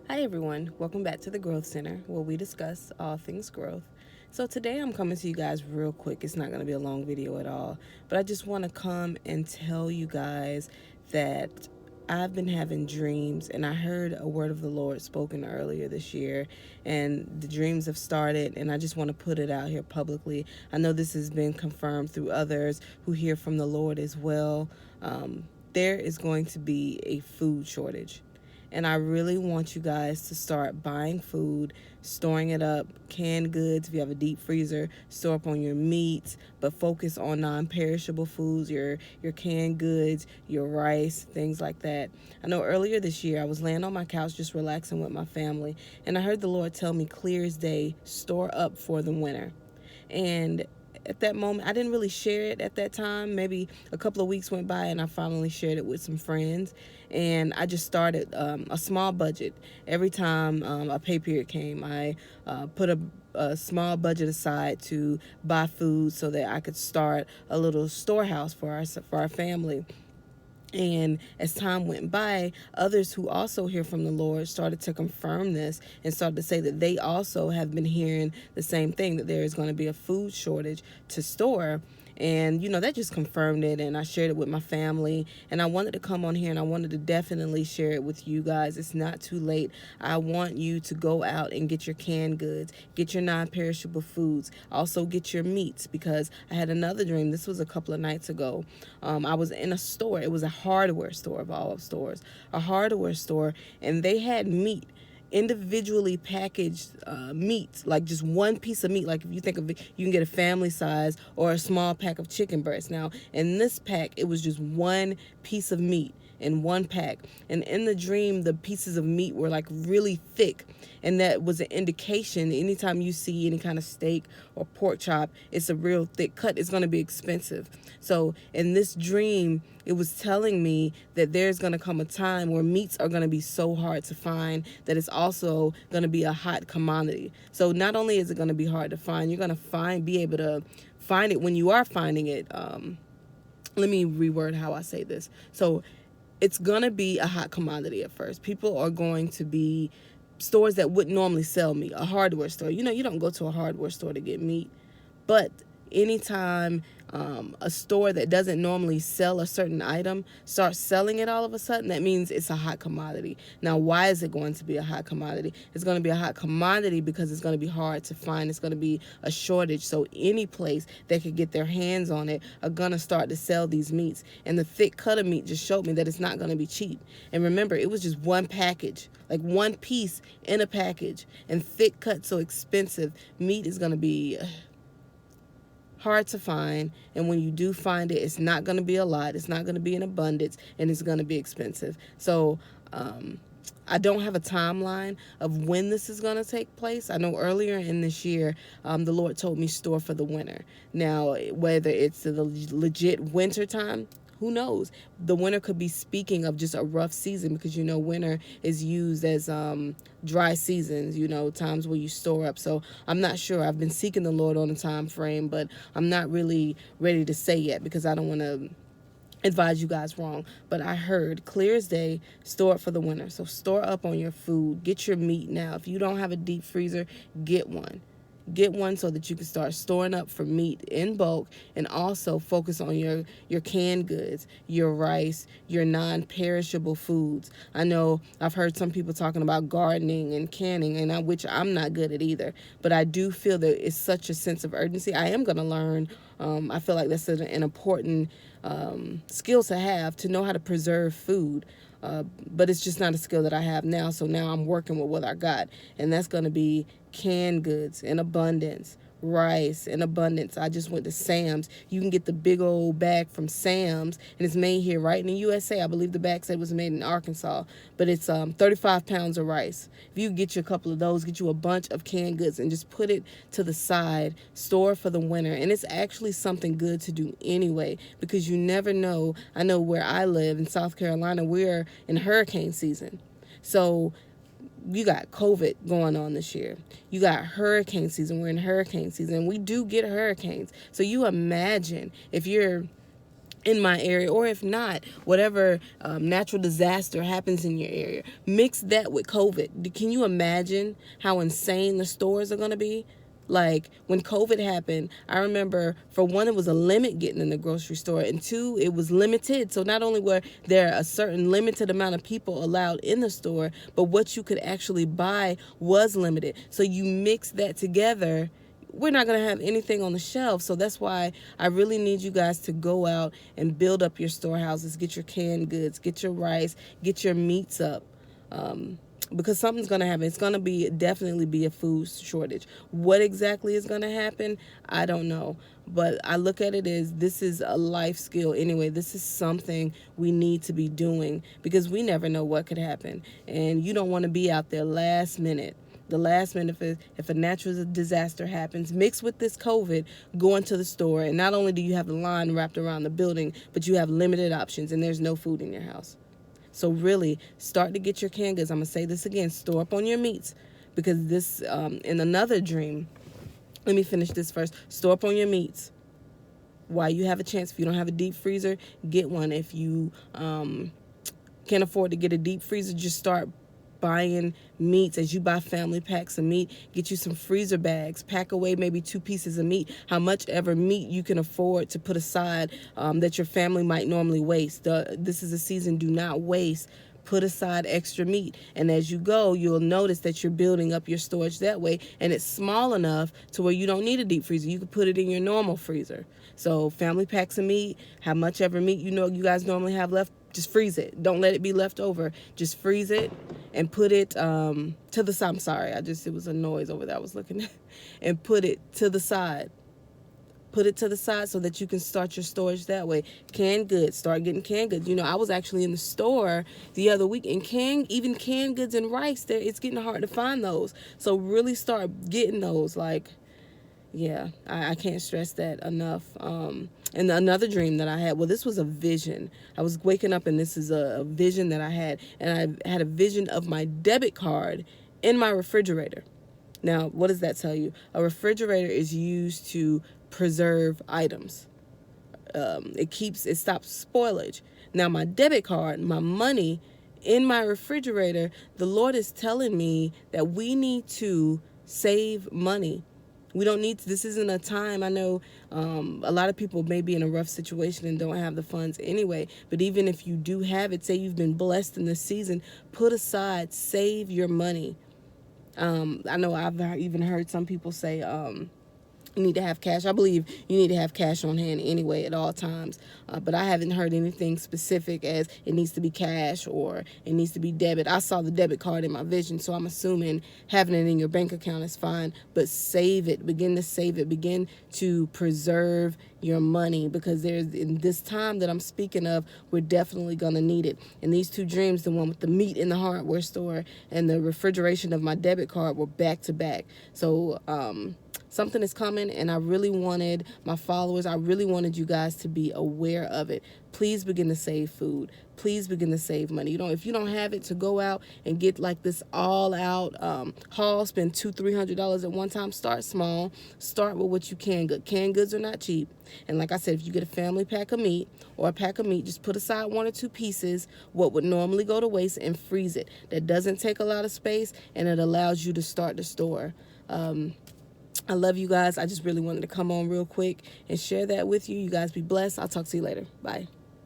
Hi, everyone. Welcome back to the Growth Center, where we discuss all things growth. So, today I'm coming to you guys real quick. It's not going to be a long video at all, but I just want to come and tell you guys that I've been having dreams, and I heard a word of the Lord spoken earlier this year, and the dreams have started, and I just want to put it out here publicly. I know this has been confirmed through others who hear from the Lord as well. There is going to be a food shortage. And I really want you guys to start buying food, storing it up, canned goods. If you have a deep freezer, store up on your meats, but focus on non-perishable foods, your canned goods, your rice, things like that. I know earlier this year I was laying on my couch just relaxing with my family, and I heard the Lord tell me clear as day, store up for the winter. And at that moment, I didn't really share it at that time. Maybe a couple of weeks went by and I finally shared it with some friends. And I just started a small budget. Every time a pay period came, I put a small budget aside to buy food so that I could start a little storehouse for our family. And as time went by, others who also hear from the Lord started to confirm this and started to say that they also have been hearing the same thing, that there is going to be a food shortage to store. And, that just confirmed it. And I shared it with my family. And I wanted to come on here and I wanted to definitely share it with you guys. It's not too late. I want you to go out and get your canned goods, get your non perishable foods, also get your meats, because I had another dream. This was a couple of nights ago. I was in a store. It was a hardware store of all stores, a hardware store, and they had meat, individually packaged meat, like just one piece of meat. Like if you think of it, you can get a family size or a small pack of chicken breast. Now, in this pack, it was just one piece of meat in one pack. And in the dream, the pieces of meat were like really thick. And that was an indication anytime you see any kind of steak or pork chop, it's a real thick cut. It's going to be expensive. So in this dream, it was telling me that there's going to come a time where meats are going to be so hard to find that it's also going to be a hot commodity. So not only is it going to be hard to find, you're going to be able to find it when you are finding it. Let me reword how I say this. So it's going to be a hot commodity at first. People are going to be stores that wouldn't normally sell meat, a hardware store. You don't go to a hardware store to get meat, but anytime a store that doesn't normally sell a certain item starts selling it all of a sudden, that means it's a hot commodity. Now, why is it going to be a hot commodity? It's going to be a hot commodity because it's going to be hard to find. It's going to be a shortage. So any place that could get their hands on it are going to start to sell these meats. And the thick cut of meat just showed me that it's not going to be cheap. And remember, it was just one package, like one piece in a package. And thick cut, so expensive. Meat is going to be hard to find, and when you do find it, it's not going to be a lot, it's not going to be in abundance, and it's going to be expensive. So I don't have a timeline of when this is going to take place. I know earlier in this year, the Lord told me store for the winter. Now, whether it's the legit winter time, who knows? The winter could be speaking of just a rough season, because winter is used as dry seasons, times where you store up. So I'm not sure. I've been seeking the Lord on a time frame, but I'm not really ready to say yet, because I don't want to advise you guys wrong. But I heard clear as day, store it for the winter. So store up on your food. Get your meat now. If you don't have a deep freezer, get one. Get one so that you can start storing up for meat in bulk, and also focus on your canned goods, your rice, your non-perishable foods. I know I've heard some people talking about gardening and canning, and which I'm not good at either, but I do feel that it's such a sense of urgency. I am going to learn. I feel like that's an important skill to have, to know how to preserve food. But it's just not a skill that I have now. So now I'm working with what I got. And that's going to be canned goods in abundance, rice in abundance. I just went to Sam's. You can get the big old bag from Sam's, and it's made here right in the USA. I believe the bag said it was made in Arkansas, but it's 35 pounds of rice. If you get you a couple of those, get you a bunch of canned goods and just put it to the side, store for the winter. And it's actually something good to do anyway, because you never know. I know where I live in South Carolina, we're in hurricane season. So you got COVID going on this year. You got hurricane season. We're in hurricane season. We do get hurricanes. So you imagine if you're in my area, or if not, whatever natural disaster happens in your area, mix that with COVID. Can you imagine how insane the stores are going to be? Like when COVID happened, I remember, for one, it was a limit getting in the grocery store, and two, it was limited. So not only were there a certain limited amount of people allowed in the store, but what you could actually buy was limited. So you mix that together, we're not going to have anything on the shelf. So that's why I really need you guys to go out and build up your storehouses, get your canned goods, get your rice, get your meats up. Because something's going to happen. It's going to definitely be a food shortage. What exactly is going to happen, I don't know. But I look at it as this is a life skill anyway. This is something we need to be doing because we never know what could happen. And you don't want to be out there last minute. The last minute, if a natural disaster happens, mixed with this COVID, going to the store, and not only do you have the line wrapped around the building, but you have limited options, and there's no food in your house. So really, start to get your canned goods. I'm going to say this again, store up on your meats, because this, in another dream, let me finish this first. Store up on your meats while you have a chance. If you don't have a deep freezer, get one. If you can't afford to get a deep freezer, just start buying meats. As you buy family packs of meat, get you some freezer bags, pack away maybe 2 pieces of meat, how much ever meat you can afford to put aside that your family might normally waste. This is a season, do not waste. Put aside extra meat, and as you go, you'll notice that you're building up your storage that way, and it's small enough to where you don't need a deep freezer. You can put it in your normal freezer. So family packs of meat, how much ever meat you guys normally have left, just freeze it. Don't let it be left over. Just freeze it and put it to the side. I'm sorry, it was a noise over there I was looking at. And put it to the side. Put it to the side so that you can start your storage that way. Canned goods, start getting canned goods. I was actually in the store the other week, and even canned goods and rice, it's getting hard to find those. So really start getting those. Yeah, I can't stress that enough. And another dream that I had, well, this was a vision. I was waking up, and this is a vision that I had. And I had a vision of my debit card in my refrigerator. Now, what does that tell you? A refrigerator is used to preserve items. It stops spoilage. Now, my debit card, my money in my refrigerator, the Lord is telling me that we need to save money. We don't need to, this isn't a time, I know a lot of people may be in a rough situation and don't have the funds anyway, but even if you do have it, say you've been blessed in this season, put aside, save your money. I know I've even heard some people say you need to have cash. I believe you need to have cash on hand anyway at all times. But I haven't heard anything specific as it needs to be cash or it needs to be debit. I saw the debit card in my vision, so I'm assuming having it in your bank account is fine. But save it. Begin to save it. Begin to preserve your money, because in this time that I'm speaking of, we're definitely going to need it. And these 2 dreams, the one with the meat in the hardware store and the refrigeration of my debit card, were back to back. So something is coming, and I really wanted my followers, I really wanted you guys to be aware of it. Please begin to save food. Please begin to save money. If you don't have it, to go out and get like this all-out haul, spend $200-300 at one time. Start small. Start with what you can. Canned goods are not cheap. And like I said, if you get a family pack of meat or a pack of meat, just put aside 1 or 2 pieces, what would normally go to waste, and freeze it. That doesn't take a lot of space, and it allows you to start the store. I love you guys. I just really wanted to come on real quick and share that with you. You guys be blessed. I'll talk to you later. Bye.